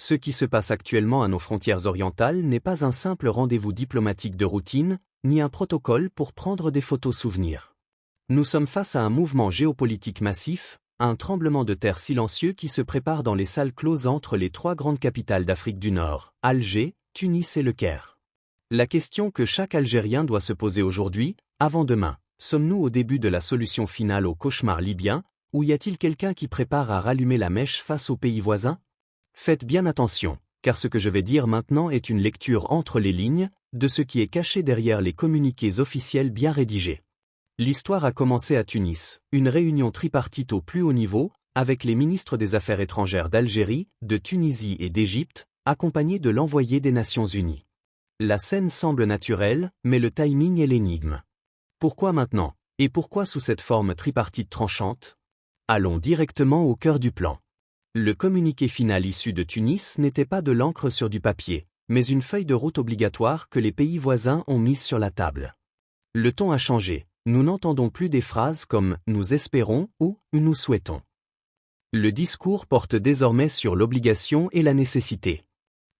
Ce qui se passe actuellement à nos frontières orientales n'est pas un simple rendez-vous diplomatique de routine, ni un protocole pour prendre des photos souvenirs. Nous sommes face à un mouvement géopolitique massif, un tremblement de terre silencieux qui se prépare dans les salles closes entre les trois grandes capitales d'Afrique du Nord, Alger, Tunis et Le Caire. La question que chaque Algérien doit se poser aujourd'hui, avant demain, sommes-nous au début de la solution finale au cauchemar libyen, ou y a-t-il quelqu'un qui prépare à rallumer la mèche face aux pays voisins? Faites bien attention, car ce que je vais dire maintenant est une lecture entre les lignes, de ce qui est caché derrière les communiqués officiels bien rédigés. L'histoire a commencé à Tunis, une réunion tripartite au plus haut niveau, avec les ministres des Affaires étrangères d'Algérie, de Tunisie et d'Égypte, accompagnés de l'envoyé des Nations Unies. La scène semble naturelle, mais le timing est l'énigme. Pourquoi maintenant? Et pourquoi sous cette forme tripartite tranchante? Allons directement au cœur du plan. Le communiqué final issu de Tunis n'était pas de l'encre sur du papier, mais une feuille de route obligatoire que les pays voisins ont mise sur la table. Le ton a changé, nous n'entendons plus des phrases comme « nous espérons » ou « nous souhaitons ». Le discours porte désormais sur l'obligation et la nécessité.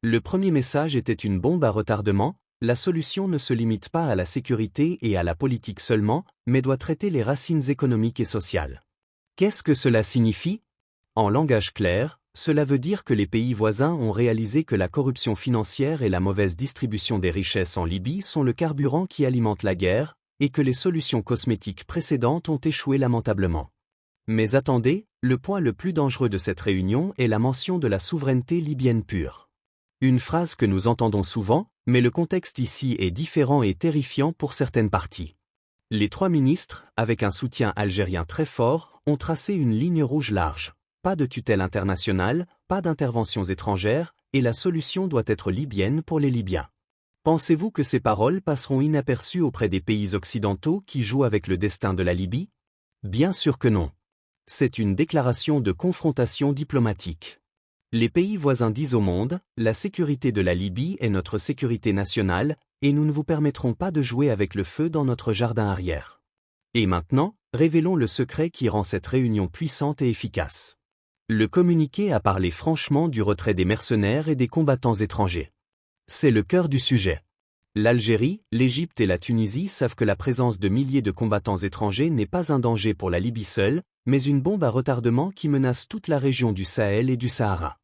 Le premier message était une bombe à retardement, la solution ne se limite pas à la sécurité et à la politique seulement, mais doit traiter les racines économiques et sociales. Qu'est-ce que cela signifie? En langage clair, cela veut dire que les pays voisins ont réalisé que la corruption financière et la mauvaise distribution des richesses en Libye sont le carburant qui alimente la guerre, et que les solutions cosmétiques précédentes ont échoué lamentablement. Mais attendez, le point le plus dangereux de cette réunion est la mention de la souveraineté libyenne pure. Une phrase que nous entendons souvent, mais le contexte ici est différent et terrifiant pour certaines parties. Les trois ministres, avec un soutien algérien très fort, ont tracé une ligne rouge large. Pas de tutelle internationale, pas d'interventions étrangères, et la solution doit être libyenne pour les Libyens. Pensez-vous que ces paroles passeront inaperçues auprès des pays occidentaux qui jouent avec le destin de la Libye? Bien sûr que non. C'est une déclaration de confrontation diplomatique. Les pays voisins disent au monde, la sécurité de la Libye est notre sécurité nationale, et nous ne vous permettrons pas de jouer avec le feu dans notre jardin arrière. Et maintenant, révélons le secret qui rend cette réunion puissante et efficace. Le communiqué a parlé franchement du retrait des mercenaires et des combattants étrangers. C'est le cœur du sujet. L'Algérie, l'Égypte et la Tunisie savent que la présence de milliers de combattants étrangers n'est pas un danger pour la Libye seule, mais une bombe à retardement qui menace toute la région du Sahel et du Sahara.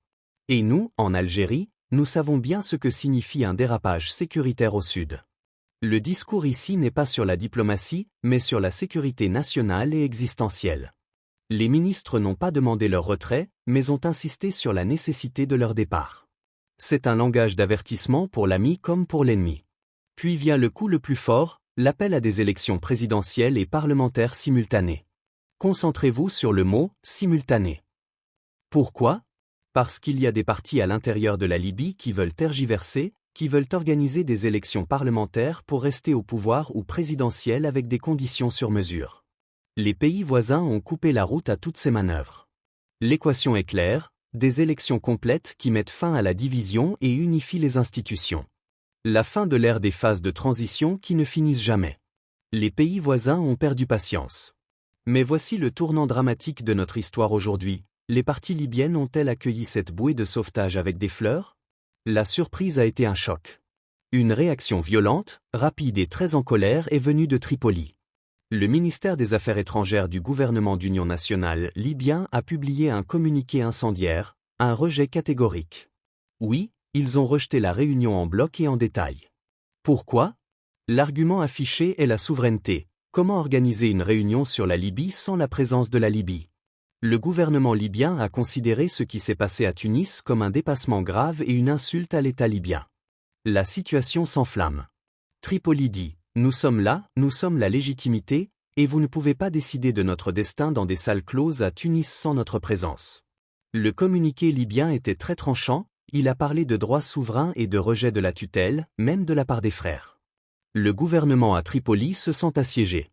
Et nous, en Algérie, nous savons bien ce que signifie un dérapage sécuritaire au sud. Le discours ici n'est pas sur la diplomatie, mais sur la sécurité nationale et existentielle. Les ministres n'ont pas demandé leur retrait, mais ont insisté sur la nécessité de leur départ. C'est un langage d'avertissement pour l'ami comme pour l'ennemi. Puis vient le coup le plus fort, l'appel à des élections présidentielles et parlementaires simultanées. Concentrez-vous sur le mot « simultané ». Pourquoi? Parce qu'il y a des partis à l'intérieur de la Libye qui veulent tergiverser, qui veulent organiser des élections parlementaires pour rester au pouvoir ou présidentielles avec des conditions sur mesure. Les pays voisins ont coupé la route à toutes ces manœuvres. L'équation est claire, des élections complètes qui mettent fin à la division et unifient les institutions. La fin de l'ère des phases de transition qui ne finissent jamais. Les pays voisins ont perdu patience. Mais voici le tournant dramatique de notre histoire aujourd'hui. Les parties libyennes ont-elles accueilli cette bouée de sauvetage avec des fleurs? La surprise a été un choc. Une réaction violente, rapide et très en colère est venue de Tripoli. Le ministère des Affaires étrangères du gouvernement d'union nationale libyen a publié un communiqué incendiaire, un rejet catégorique. Oui, ils ont rejeté la réunion en bloc et en détail. Pourquoi? L'argument affiché est la souveraineté. Comment organiser une réunion sur la Libye sans la présence de la Libye? Le gouvernement libyen a considéré ce qui s'est passé à Tunis comme un dépassement grave et une insulte à l'État libyen. La situation s'enflamme. Tripoli dit: nous sommes là, nous sommes la légitimité, et vous ne pouvez pas décider de notre destin dans des salles closes à Tunis sans notre présence. Le communiqué libyen était très tranchant, il a parlé de droits souverains et de rejet de la tutelle, même de la part des frères. Le gouvernement à Tripoli se sent assiégé.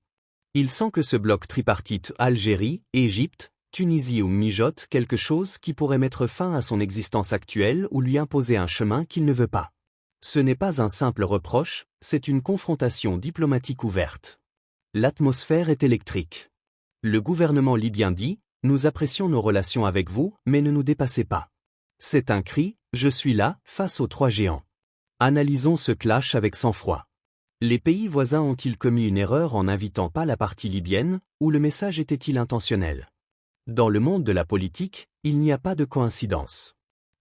Il sent que ce bloc tripartite Algérie, Égypte, Tunisie mijote quelque chose qui pourrait mettre fin à son existence actuelle ou lui imposer un chemin qu'il ne veut pas. Ce n'est pas un simple reproche, c'est une confrontation diplomatique ouverte. L'atmosphère est électrique. Le gouvernement libyen dit: nous apprécions nos relations avec vous, mais ne nous dépassez pas. C'est un cri, Je suis là, face aux trois géants. Analysons ce clash avec sang-froid. Les pays voisins ont-ils commis une erreur en n'invitant pas la partie libyenne, ou le message était-il intentionnel? Dans le monde de la politique, il n'y a pas de coïncidence.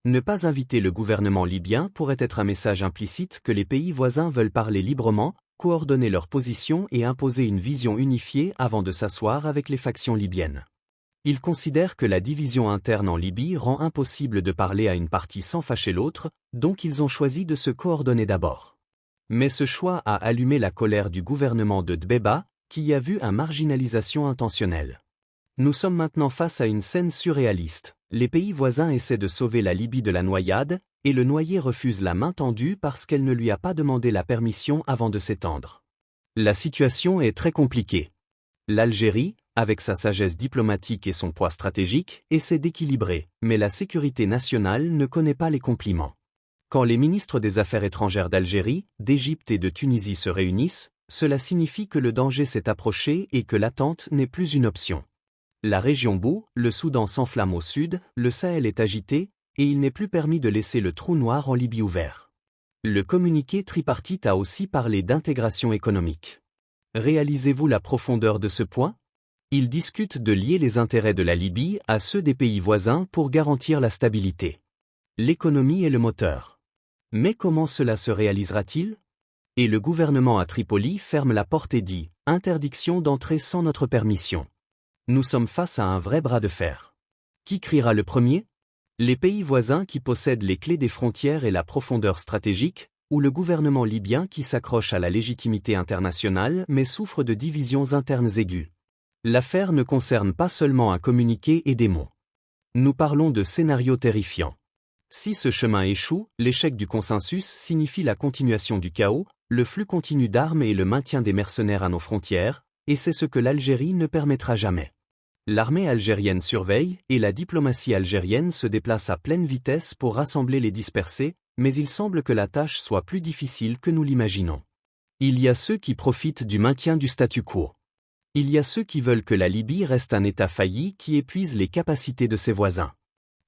Ne pas inviter le gouvernement libyen pourrait être un message implicite que les pays voisins veulent parler librement, coordonner leurs positions et imposer une vision unifiée avant de s'asseoir avec les factions libyennes. Ils considèrent que la division interne en Libye rend impossible de parler à une partie sans fâcher l'autre, donc ils ont choisi de se coordonner d'abord. Mais ce choix a allumé la colère du gouvernement de Dbeba, qui y a vu une marginalisation intentionnelle. Nous sommes maintenant face à une scène surréaliste. Les pays voisins essaient de sauver la Libye de la noyade, et le noyé refuse la main tendue parce qu'elle ne lui a pas demandé la permission avant de s'étendre. La situation est très compliquée. L'Algérie, avec sa sagesse diplomatique et son poids stratégique, essaie d'équilibrer, mais la sécurité nationale ne connaît pas les compliments. Quand les ministres des Affaires étrangères d'Algérie, d'Égypte et de Tunisie se réunissent, cela signifie que le danger s'est approché et que l'attente n'est plus une option. La région Bou, le Soudan s'enflamme au sud, le Sahel est agité, et il n'est plus permis de laisser le trou noir en Libye ouvert. Le communiqué tripartite a aussi parlé d'intégration économique. Réalisez-vous la profondeur de ce point? Ils discutent de lier les intérêts de la Libye à ceux des pays voisins pour garantir la stabilité. L'économie est le moteur. Mais comment cela se réalisera-t-il? Et le gouvernement à Tripoli ferme la porte et dit « Interdiction d'entrer sans notre permission ». Nous sommes face à un vrai bras de fer. Qui criera le premier? Les pays voisins qui possèdent les clés des frontières et la profondeur stratégique, ou le gouvernement libyen qui s'accroche à la légitimité internationale mais souffre de divisions internes aiguës? L'affaire ne concerne pas seulement un communiqué et des mots. Nous parlons de scénarios terrifiants. Si ce chemin échoue, l'échec du consensus signifie la continuation du chaos, le flux continu d'armes et le maintien des mercenaires à nos frontières, et c'est ce que l'Algérie ne permettra jamais. L'armée algérienne surveille et la diplomatie algérienne se déplace à pleine vitesse pour rassembler les dispersés, mais il semble que la tâche soit plus difficile que nous l'imaginons. Il y a ceux qui profitent du maintien du statu quo. Il y a ceux qui veulent que la Libye reste un État failli qui épuise les capacités de ses voisins.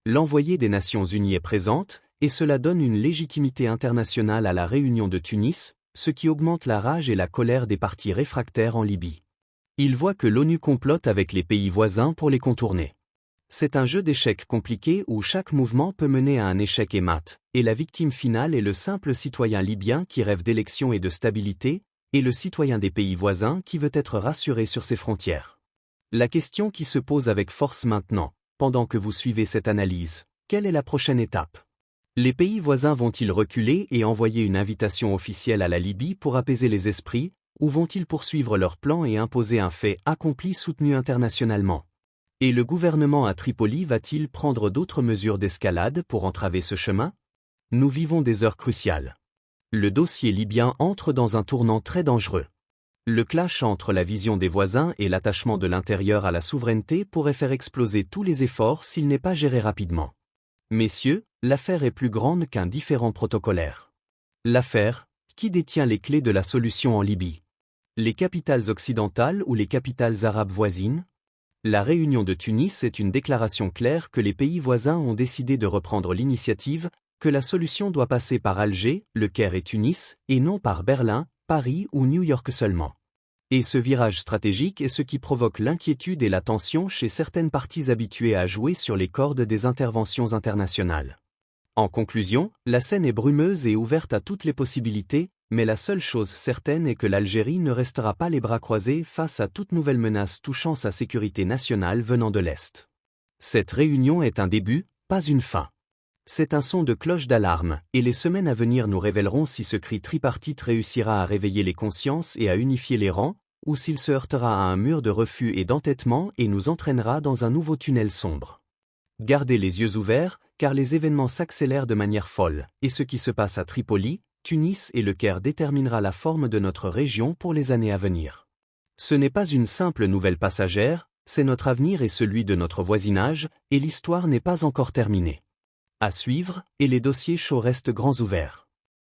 L'envoyé des Nations Unies est présente, et cela donne une légitimité internationale à la réunion de Tunis, ce qui augmente la rage et la colère des partis réfractaires en Libye. Ils voient que l'ONU complote avec les pays voisins pour les contourner. C'est un jeu d'échecs compliqué où chaque mouvement peut mener à un échec mat, et la victime finale est le simple citoyen libyen qui rêve d'élections et de stabilité, et le citoyen des pays voisins qui veut être rassuré sur ses frontières. La question qui se pose avec force maintenant, pendant que vous suivez cette analyse, quelle est la prochaine étape? Les pays voisins vont-ils reculer et envoyer une invitation officielle à la Libye pour apaiser les esprits, ou vont-ils poursuivre leur plan et imposer un fait accompli soutenu internationalement? Et le gouvernement à Tripoli va-t-il prendre d'autres mesures d'escalade pour entraver ce chemin? Nous vivons des heures cruciales. Le dossier libyen entre dans un tournant très dangereux. Le clash entre la vision des voisins et l'attachement de l'intérieur à la souveraineté pourrait faire exploser tous les efforts s'il n'est pas géré rapidement. Messieurs, l'affaire est plus grande qu'un différend protocolaire. L'affaire, qui détient les clés de la solution en Libye? Les capitales occidentales ou les capitales arabes voisines? La réunion de Tunis est une déclaration claire que les pays voisins ont décidé de reprendre l'initiative, que la solution doit passer par Alger, Le Caire et Tunis, et non par Berlin, Paris ou New York seulement. Et ce virage stratégique est ce qui provoque l'inquiétude et la tension chez certaines parties habituées à jouer sur les cordes des interventions internationales. En conclusion, la scène est brumeuse et ouverte à toutes les possibilités, mais la seule chose certaine est que l'Algérie ne restera pas les bras croisés face à toute nouvelle menace touchant sa sécurité nationale venant de l'Est. Cette réunion est un début, pas une fin. C'est un son de cloche d'alarme, et les semaines à venir nous révéleront si ce cri tripartite réussira à réveiller les consciences et à unifier les rangs, ou s'il se heurtera à un mur de refus et d'entêtement et nous entraînera dans un nouveau tunnel sombre. Gardez les yeux ouverts, car les événements s'accélèrent de manière folle, et ce qui se passe à Tripoli, Tunis et Le Caire déterminera la forme de notre région pour les années à venir. Ce n'est pas une simple nouvelle passagère, c'est notre avenir et celui de notre voisinage, et l'histoire n'est pas encore terminée. À suivre, et les dossiers chauds restent grands ouverts.